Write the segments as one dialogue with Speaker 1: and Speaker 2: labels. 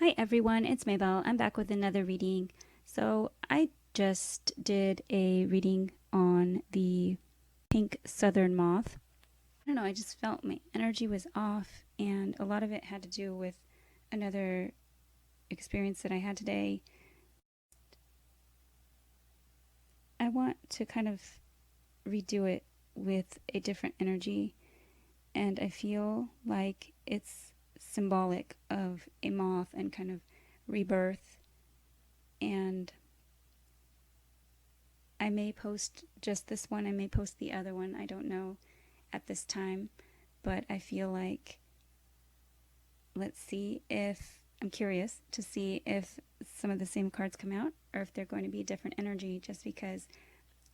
Speaker 1: Hi everyone, it's Maybelle. I'm back with another reading. So I just did a reading on the Pink Southern Moth. I don't know, I just felt my energy was off, and a lot of it had to do with another experience that I had today. I want to kind of redo it with a different energy, and I feel like it's symbolic of a moth and kind of rebirth. And I may post just this one, I may post the other one, I don't know at this time, but I feel like, let's see if, I'm curious to see if some of the same cards come out or if they're going to be a different energy, just because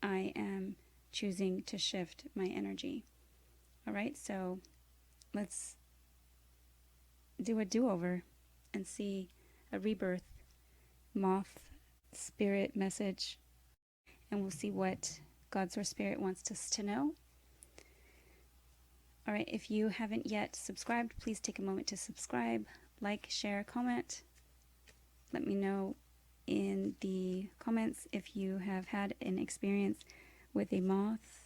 Speaker 1: I am choosing to shift my energy. All right, so let's do a do-over and see a rebirth moth spirit message, and we'll see what God Source Spirit wants us to know. All right, if you haven't yet subscribed, please take a moment to subscribe, like, share, comment. Let me know in the comments if you have had an experience with a moth.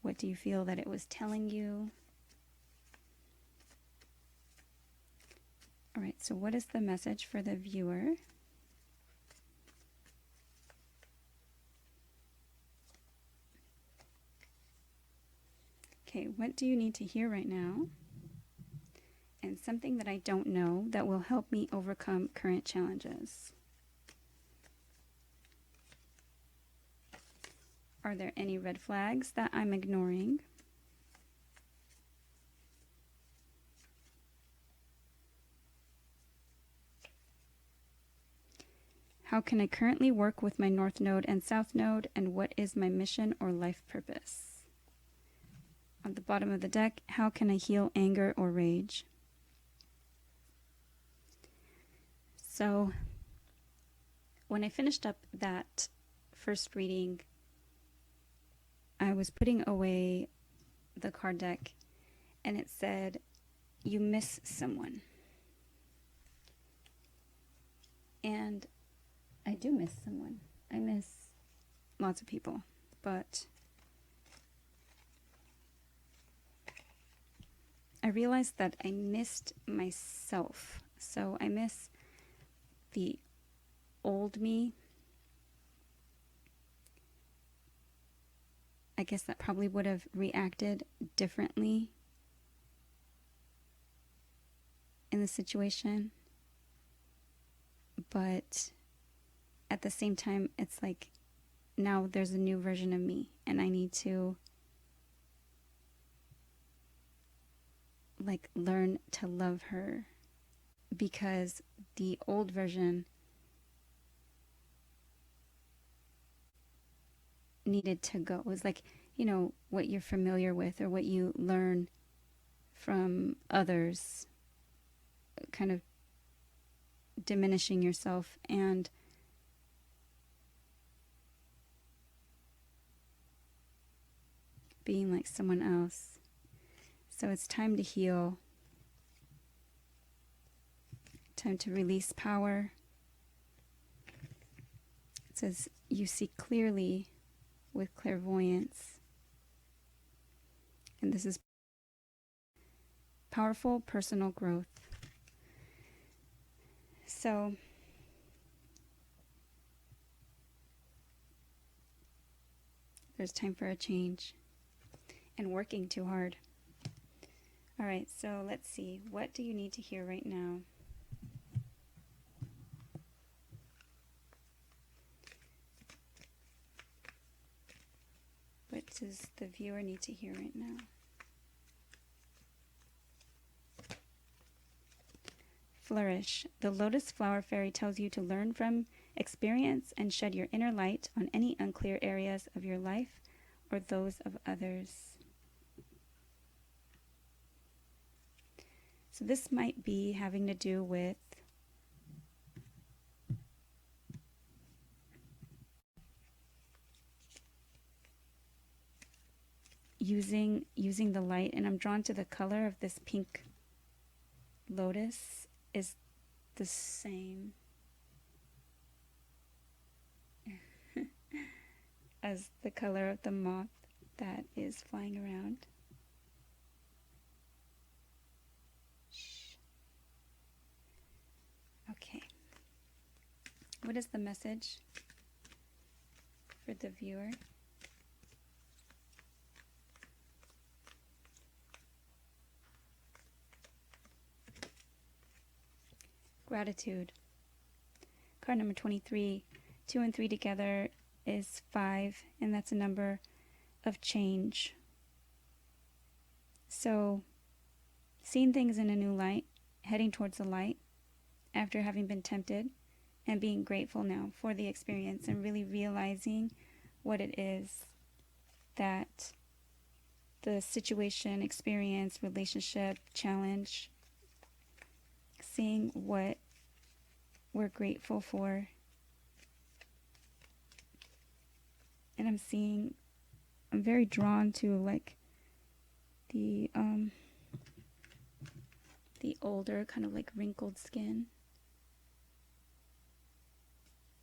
Speaker 1: What do you feel that it was telling you? All right, so what is the message for the viewer? Okay, what do you need to hear right now? And something that I don't know that will help me overcome current challenges. Are there any red flags that I'm ignoring? How can I currently work with my North Node and South Node, and what is my mission or life purpose? On the bottom of the deck, how can I heal anger or rage? So, when I finished up that first reading, I was putting away the card deck, and it said, you miss someone. And I do miss someone. I miss lots of people, but I realized that I missed myself. So I miss the old me. I guess that probably would have reacted differently in the situation. But at the same time, it's like now there's a new version of me, and I need to like learn to love her, because the old version needed to go. It was like, you know, what you're familiar with or what you learn from others, kind of diminishing yourself and being like someone else. So it's time to heal, time to release power. It says you see clearly with clairvoyance, and this is powerful personal growth. So there's time for a change and working too hard. All right, so let's see. What do you need to hear right now? What does the viewer need to hear right now? Flourish. The Lotus Flower Fairy tells you to learn from experience and shed your inner light on any unclear areas of your life or those of others. So this might be having to do with using the light, and I'm drawn to the color of this pink lotus is the same as the color of the moth that is flying around. Shh. Okay. What is the message for the viewer? Gratitude. Card number 23. 2 and 3 together is 5, and that's a number of change. So, seeing things in a new light, heading towards the light after having been tempted, and being grateful now for the experience and really realizing what it is that the situation, experience, relationship, challenge, seeing what we're grateful for. And I'm very drawn to like the older kind of like wrinkled skin.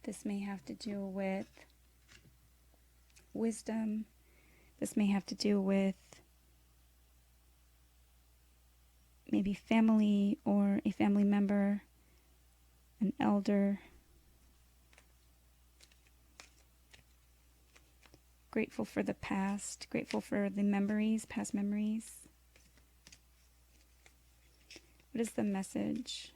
Speaker 1: This may have to do with wisdom. This may have to do with maybe family or a family member, an elder. Grateful for the past, grateful for the memories, past memories. What is the message?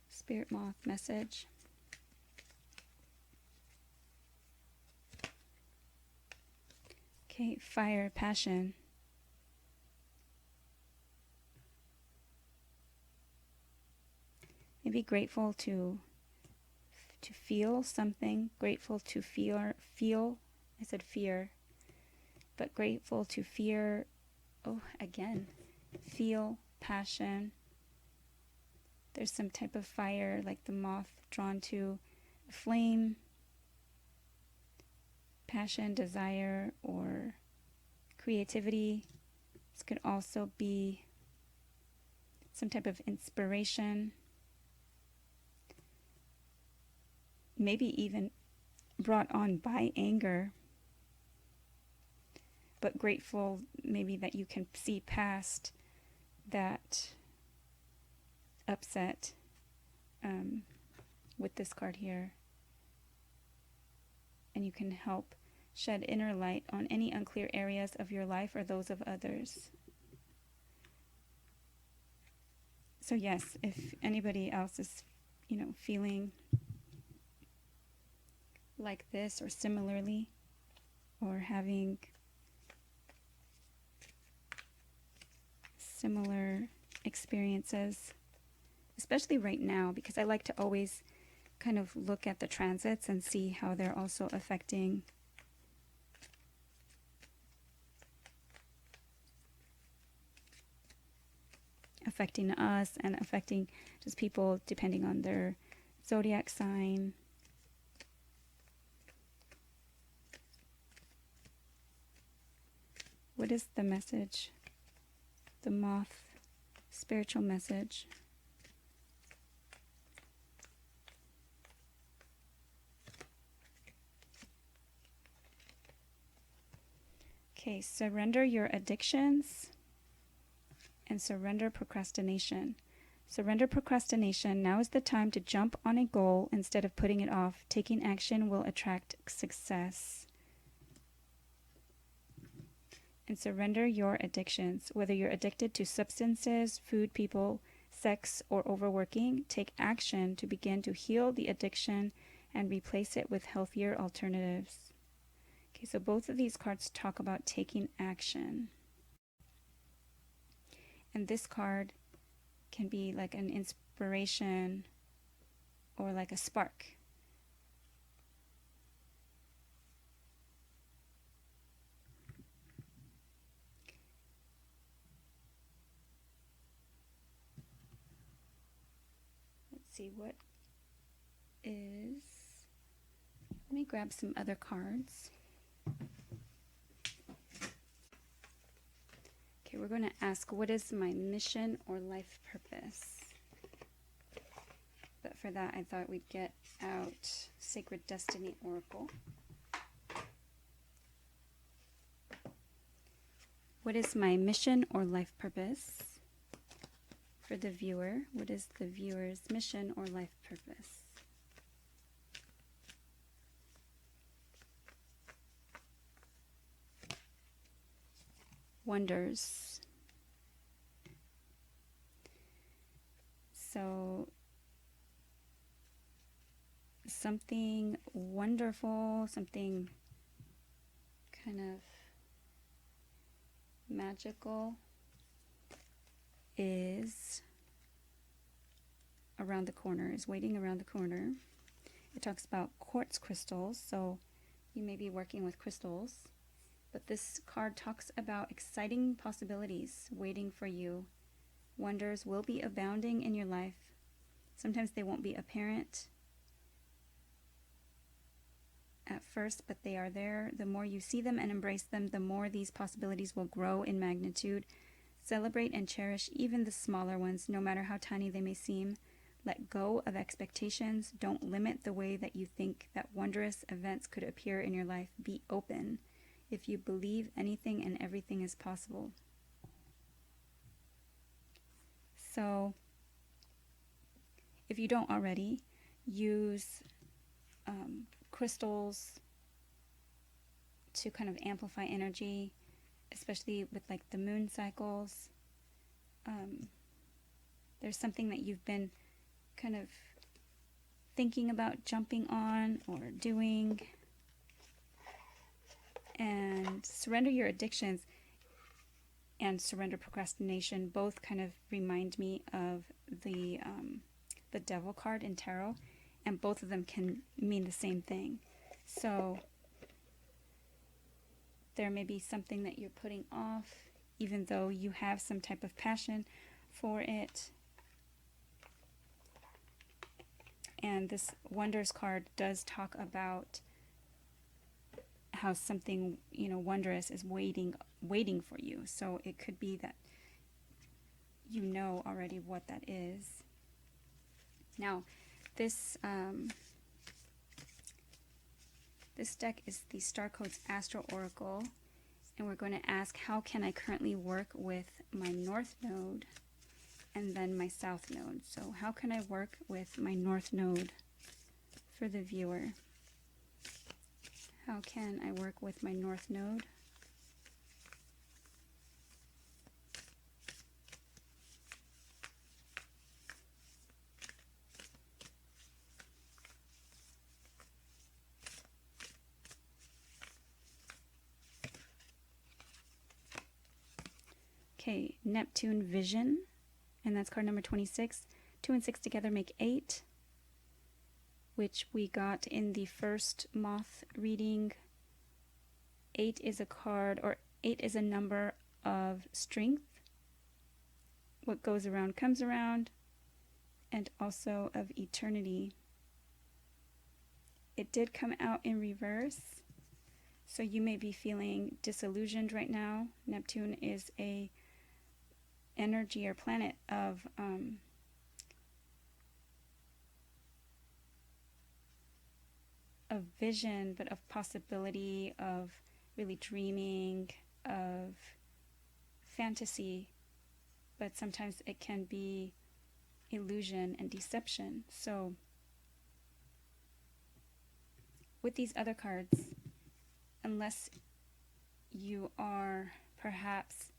Speaker 1: Spirit Moth message. Okay, fire, passion. Maybe grateful to feel something, grateful to feel, I said fear, but grateful to feel passion. There's some type of fire, like the moth drawn to a flame, passion, desire, or creativity. This could also be some type of inspiration. Maybe even brought on by anger, but grateful maybe that you can see past that upset with this card here, and you can help shed inner light on any unclear areas of your life or those of others. So yes, if anybody else is feeling like this or similarly, or having similar experiences, especially right now, because I like to always kind of look at the transits and see how they're also affecting us and affecting just people depending on their zodiac sign. What is the message? The moth, spiritual message. Okay, surrender your addictions and surrender procrastination. Surrender procrastination. Now is the time to jump on a goal instead of putting it off. Taking action will attract success. And surrender your addictions. Whether you're addicted to substances, food, people, sex, or overworking, take action to begin to heal the addiction and replace it with healthier alternatives. Okay, so both of these cards talk about taking action. And this card can be like an inspiration or like a spark. See what is. Let me grab some other cards. we're going to ask, what is my mission or life purpose? But for that, I thought we'd get out Sacred Destiny Oracle. What is my mission or life purpose? For the viewer, what is the viewer's mission or life purpose? Wonders. So, something wonderful, something kind of magical is around the corner, is waiting around the corner. It talks about quartz crystals, so you may be working with crystals, but this card talks about exciting possibilities waiting for you. Wonders will be abounding in your life. Sometimes they won't be apparent at first, but they are there. The more you see them and embrace them, the more these possibilities will grow in magnitude. Celebrate and cherish even the smaller ones, no matter how tiny they may seem. Let go of expectations. Don't limit the way that you think that wondrous events could appear in your life. Be open. If you believe, anything and everything is possible. So, if you don't already, use crystals to kind of amplify energy, especially with like the moon cycles. There's something that you've been kind of thinking about jumping on or doing, and surrender your addictions and surrender procrastination both kind of remind me of the devil card in tarot, and both of them can mean the same thing. So there may be something that you're putting off even though you have some type of passion for it. And this Wonders card does talk about how something, wondrous is waiting for you. So it could be that you know already what that is. Now, this deck is the Star Codes Astral Oracle, and we're going to ask, how can I currently work with my North Node and then my South Node? So how can I work with my North Node for the viewer? How can I work with my North Node? Okay, Neptune Vision, and that's card number 26. 2 and 6 together make 8, which we got in the first moth reading. 8 is a card, or 8 is a number of strength. What goes around comes around, and also of eternity. It did come out in reverse, so you may be feeling disillusioned right now. Neptune is a energy or planet of vision, but of possibility, of really dreaming, of fantasy, but sometimes it can be illusion and deception. So with these other cards, unless you are perhaps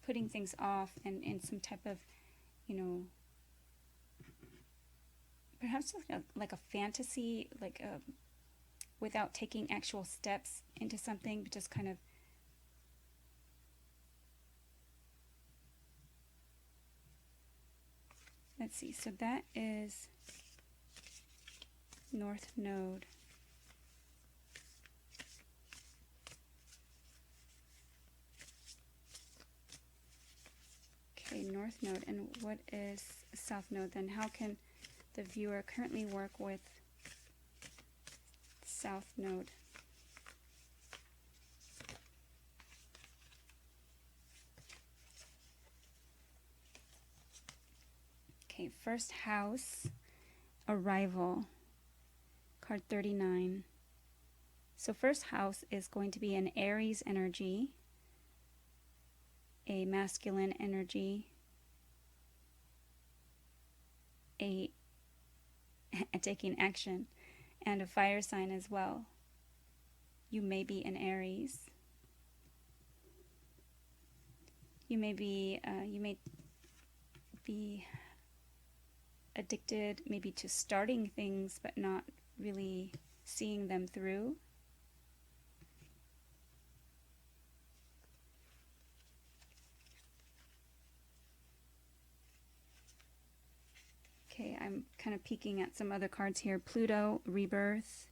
Speaker 1: putting things off and in some type of, perhaps like a fantasy, without taking actual steps into something, but just kind of let's see. So that is North Node. Okay, North Node. And what is South Node then? How can the viewer currently work with South Node. Okay, first house, arrival, card 39. So first house is going to be an Aries energy, a masculine energy, a taking action, and a fire sign as well. You may be an Aries. You may be addicted maybe to starting things but not really seeing them through. Okay, I'm kind of peeking at some other cards here. Pluto, rebirth,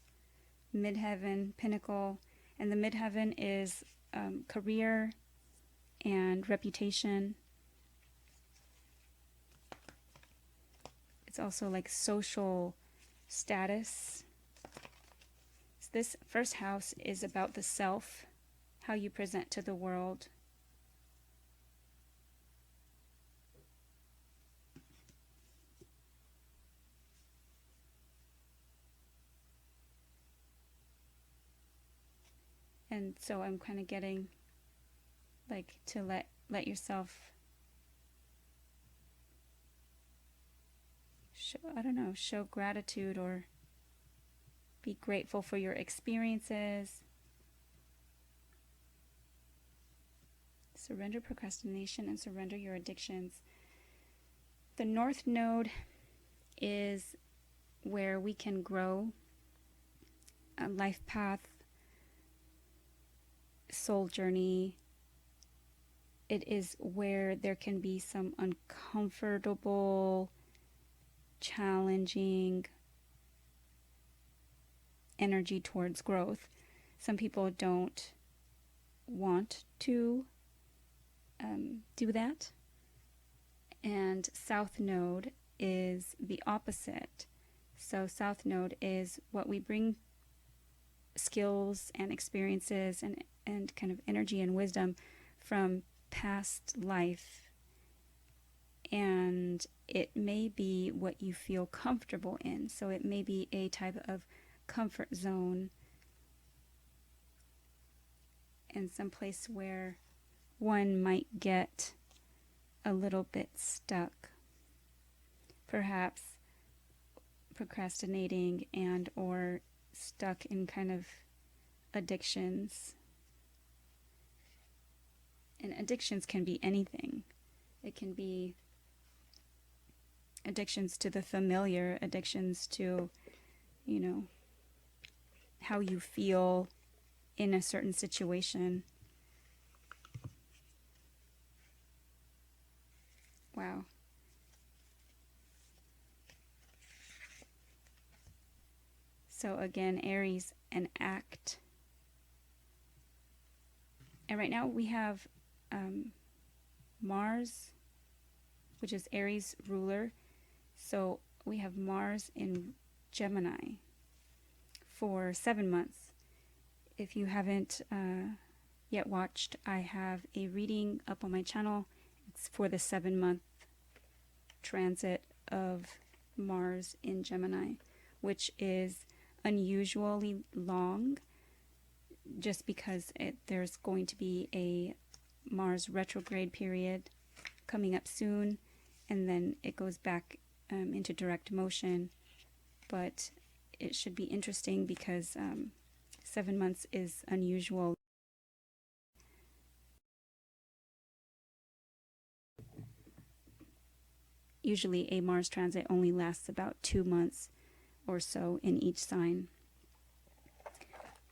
Speaker 1: midheaven, pinnacle, and the midheaven is career and reputation. It's also like social status. So this first house is about the self, how you present to the world. And so I'm kind of getting like to let yourself show gratitude or be grateful for your experiences. Surrender procrastination and surrender your addictions. The North Node is where we can grow, a life path, soul journey. It is where there can be some uncomfortable, challenging energy towards growth. Some people don't want to do that. And South Node is the opposite. So South Node is what we bring skills and experiences and kind of energy and wisdom from past life, and it may be what you feel comfortable in. So it may be a type of comfort zone and some place where one might get a little bit stuck, perhaps procrastinating and or stuck in kind of addictions. And addictions can be anything. It can be addictions to the familiar, addictions to, how you feel in a certain situation. Wow. So again, Aries, an act. And right now we have Mars, which is Aries ruler. So we have Mars in Gemini for 7 months. If you haven't yet watched, I have a reading up on my channel. It's for the 7-month transit of Mars in Gemini, which is unusually long just because there's going to be a Mars retrograde period coming up soon, and then it goes back into direct motion. But it should be interesting because 7 months is unusual. Usually a Mars transit only lasts about 2 months or so in each sign.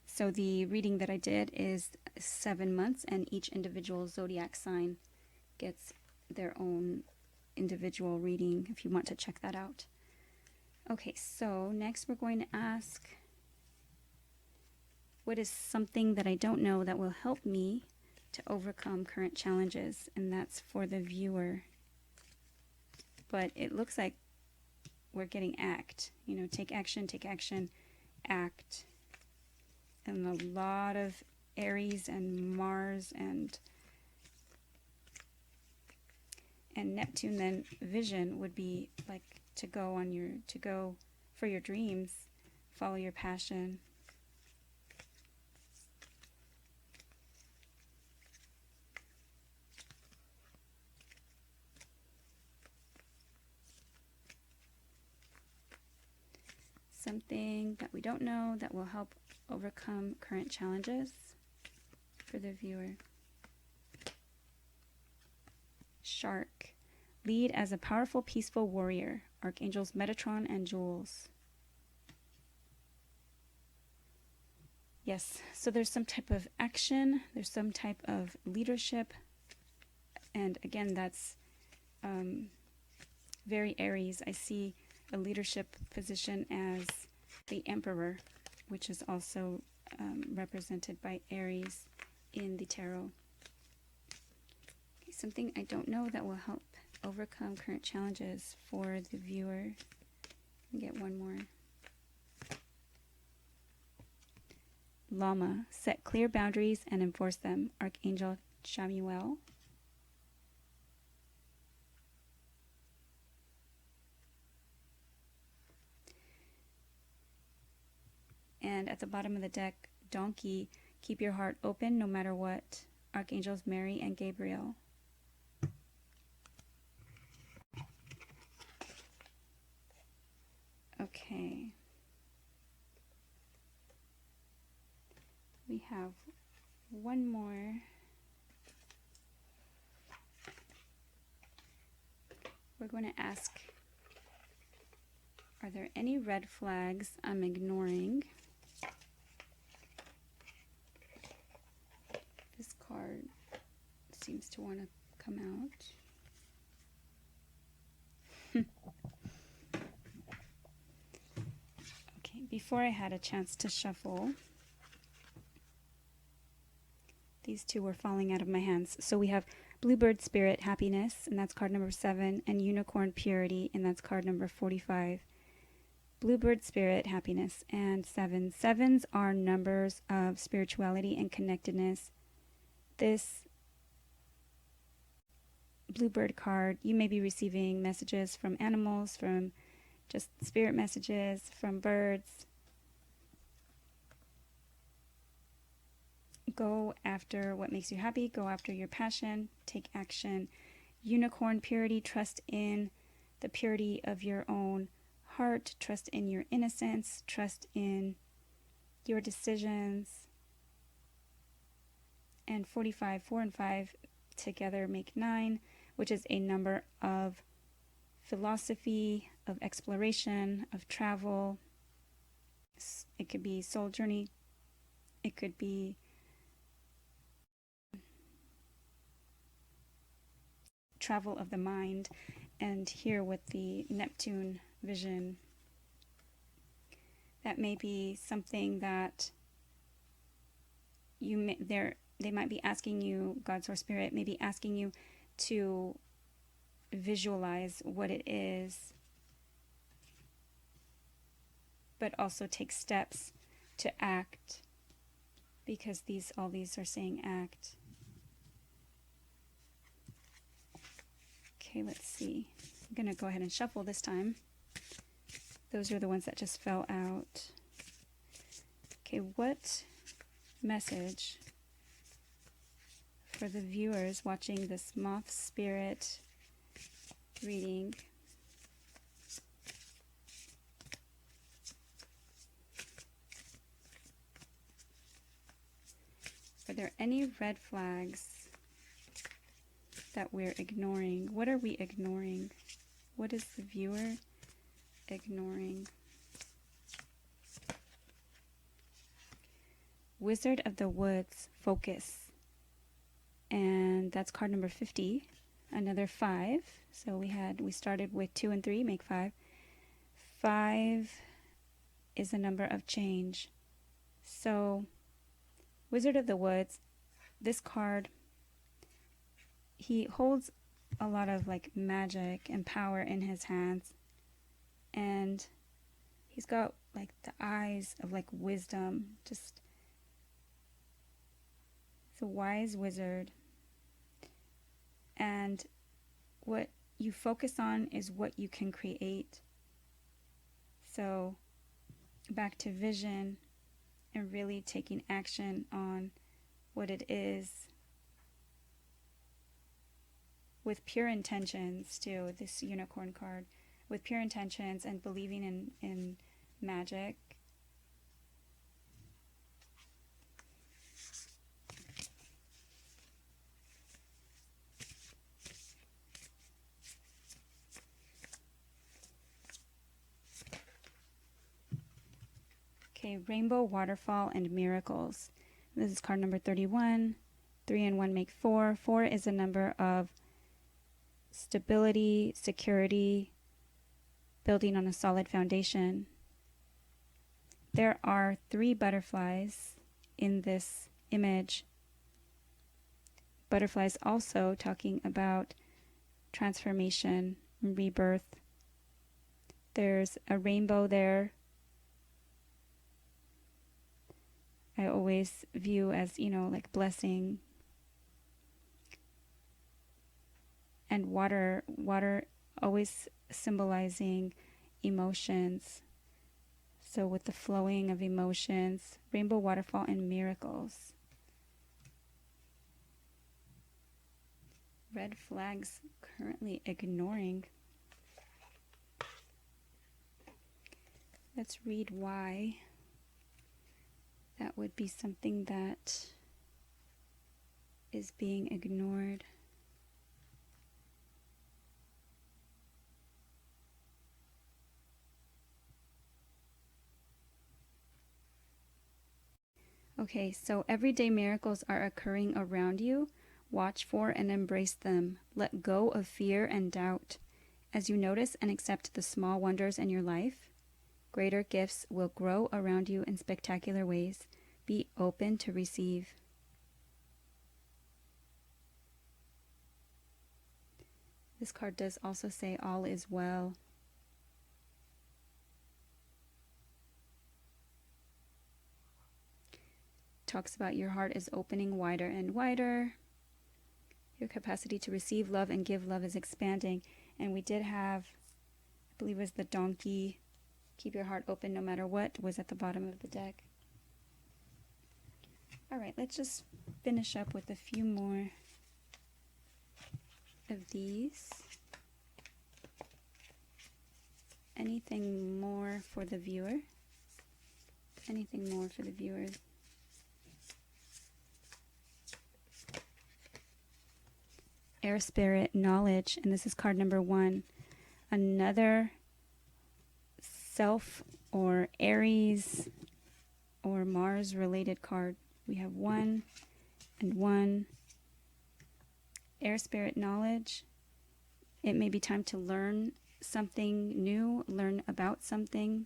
Speaker 1: So the reading that I did is 7 months, and each individual zodiac sign gets their own individual reading if you want to check that out. Okay, so next we're going to ask, what is something that I don't know that will help me to overcome current challenges? And that's for the viewer. But it looks like we're getting act. You know, take action, act. And a lot of Aries and Mars and Neptune. Then vision would be like to go for your dreams, follow your passion. Something that we don't know that will help overcome current challenges for the viewer. Shark. Lead as a powerful, peaceful warrior. Archangels Metatron and Jules. Yes, so there's some type of action, there's some type of leadership, and again, that's very Aries. I see a leadership position as the Emperor, which is also represented by Aries in the tarot. Okay, something I don't know that will help overcome current challenges for the viewer. Get one more. Llama. Set clear boundaries and enforce them. Archangel Chamuel. And at the bottom of the deck, Donkey. Keep your heart open no matter what. Archangels Mary and Gabriel. Okay. We have one more. We're going to ask, are there any red flags I'm ignoring? This card seems to want to come out. Okay, before I had a chance to shuffle, these two were falling out of my hands. So we have Bluebird Spirit Happiness, and that's card number 7, and Unicorn Purity, and that's card number 45. Bluebird Spirit Happiness and 7. Sevens are numbers of spirituality and connectedness. This Bluebird card, you may be receiving messages from animals, from just spirit messages, from birds. Go after what makes you happy. Go after your passion. Take action. Unicorn Purity. Trust in the purity of your own heart. Trust in your innocence. Trust in your decisions. And 45, 4 and 5 together make 9, which is a number of philosophy, of exploration, of travel. It could be soul journey. It could be travel of the mind. And here with the Neptune vision, that may be something that they might be asking you, God, Source, Spirit may be asking you to visualize what it is, but also take steps to act, because all these are saying act. Okay, let's see. I'm going to go ahead and shuffle this time. Those are the ones that just fell out. Okay, what message for the viewers watching this Moth Spirit reading? Are there any red flags that we're ignoring? What are we ignoring? What is the viewer ignoring? Wizard of the Woods, focus. And that's card number 50. Another 5. So we started with 2 and 3, make 5. 5 is a number of change. So Wizard of the Woods, this card, he holds a lot of like magic and power in his hands. And he's got like the eyes of like wisdom. Just, he's a wise wizard. And what you focus on is what you can create. So back to vision and really taking action on what it is with pure intentions too, this unicorn card, with pure intentions and believing in magic. Okay, Rainbow, Waterfall, and Miracles. This is card number 31. 3 and 1 make 4. 4 is a number of stability, security, building on a solid foundation. There are 3 butterflies in this image. Butterflies also talking about transformation, rebirth. There's a rainbow there. I always view as, like blessing. And water always symbolizing emotions. So with the flowing of emotions, rainbow, waterfall, and miracles. Red flags currently ignoring. Let's read why. That would be something that is being ignored. Okay, so everyday miracles are occurring around you. Watch for and embrace them. Let go of fear and doubt. As you notice and accept the small wonders in your life, greater gifts will grow around you in spectacular ways. Be open to receive. This card does also say all is well. Talks about your heart is opening wider and wider. Your capacity to receive love and give love is expanding. And we did have, I believe it was the donkey, keep your heart open no matter what, was at the bottom of the deck. All right, let's just finish up with a few more of these. Anything more for the viewer? Anything more for the viewers? Air Spirit, Knowledge, and this is card number 1. Another Self or Aries or Mars related card. We have 1 and 1. Air Spirit, Knowledge. It may be time to learn something new, learn about something.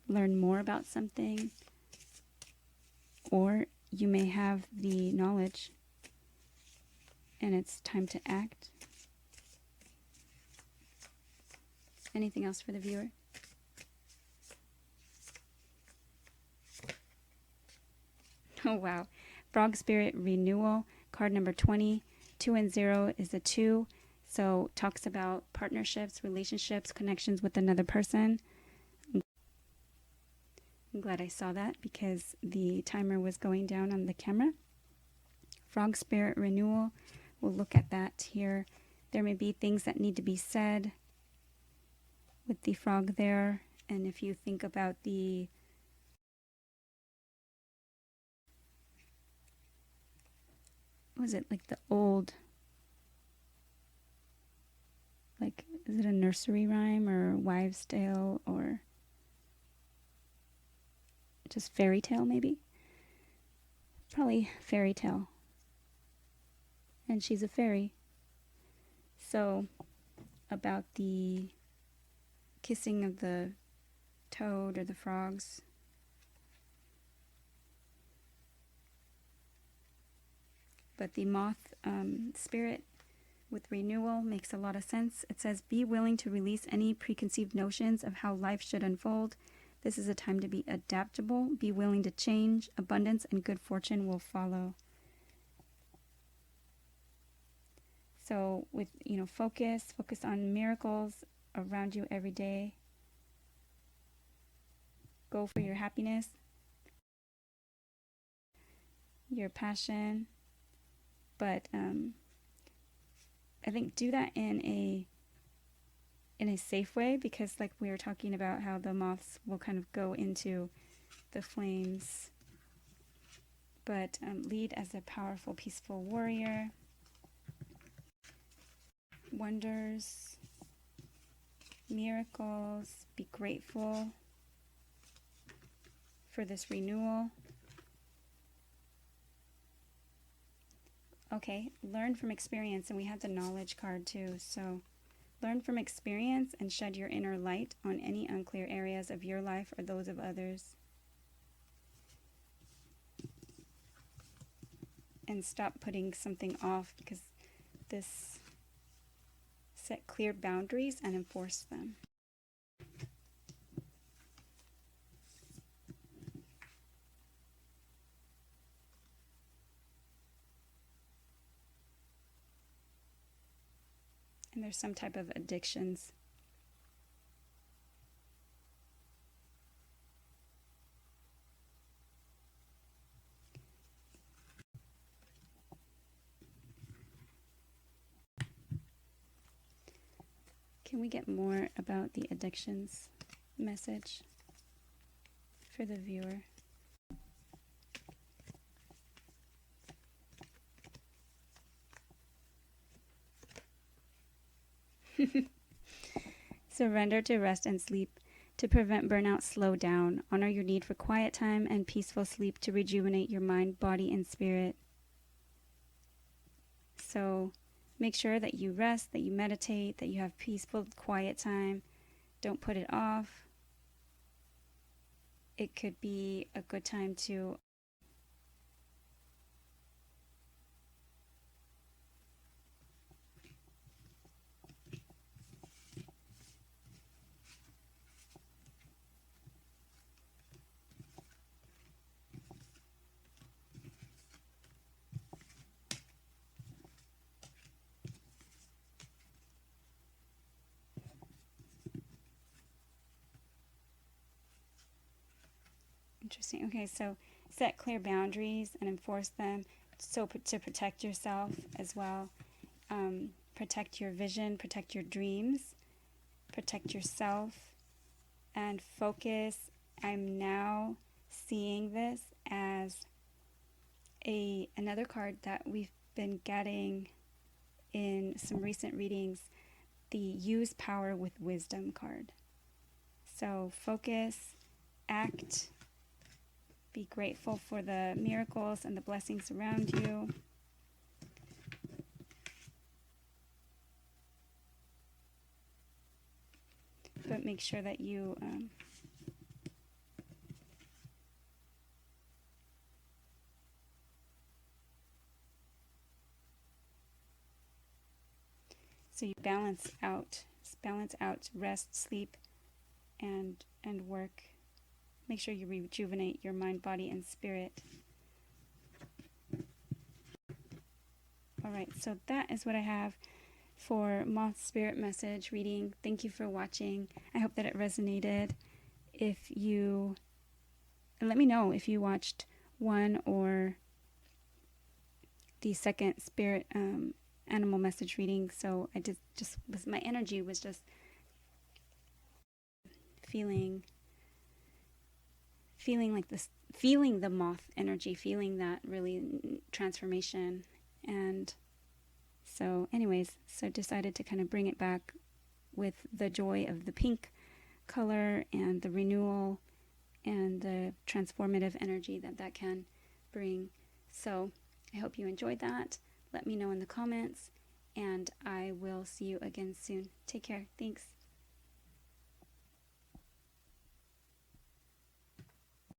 Speaker 1: Learn more about something. Or you may have the knowledge and it's time to act. Anything else for the viewer? Oh, wow. Frog Spirit, Renewal, card number 20. 2 and 0 is a 2. So talks about partnerships, relationships, connections with another person. I'm glad I saw that because the timer was going down on the camera. Frog Spirit, Renewal. We'll look at that here. There may be things that need to be said with the frog there. And if you think about the was it like the old, like, is it a nursery rhyme or wives' tale or just fairy tale maybe? Probably fairy tale. And she's a fairy. So about the kissing of the toad or the frogs. But the moth spirit with renewal makes a lot of sense. It says, be willing to release any preconceived notions of how life should unfold. This is a time to be adaptable, be willing to change. Abundance and good fortune will follow. So with, focus on miracles around you every day. Go for your happiness, your passion, but I think do that in a safe way, because like we were talking about how the moths will kind of go into the flames, but lead as a powerful, peaceful warrior. Wonders, miracles, be grateful for this renewal. Okay, learn from experience, and we have the knowledge card too, so learn from experience and shed your inner light on any unclear areas of your life or those of others. And stop putting something off, because this set clear boundaries and enforce them. And there's some type of addictions. Can we get more about the addictions message for the viewer? Surrender to rest and sleep. To prevent burnout, slow down. Honor your need for quiet time and peaceful sleep to rejuvenate your mind, body, and spirit. So make sure that you rest, that you meditate, that you have peaceful, quiet time. Don't put it off. It could be a good time to Interesting. Okay, so set clear boundaries and enforce them, so to protect yourself as well. Protect your vision, protect your dreams, protect yourself, and focus. I'm now seeing this as another card that we've been getting in some recent readings, the Use Power with Wisdom card. So focus, act, be grateful for the miracles and the blessings around you. But make sure that you so you balance out rest, sleep, and work. Make sure you rejuvenate your mind, body, and spirit. All right, so that is what I have for Moth Spirit Message reading. Thank you for watching. I hope that it resonated. Let me know if you watched one or the second Spirit Animal Message reading. So I my energy was just feeling like this, feeling the moth energy, feeling that really transformation. And so anyways, so decided to kind of bring it back with the joy of the pink color and the renewal and the transformative energy that can bring. So I hope you enjoyed that. Let me know in the comments, and I will see you again soon. Take care. Thanks.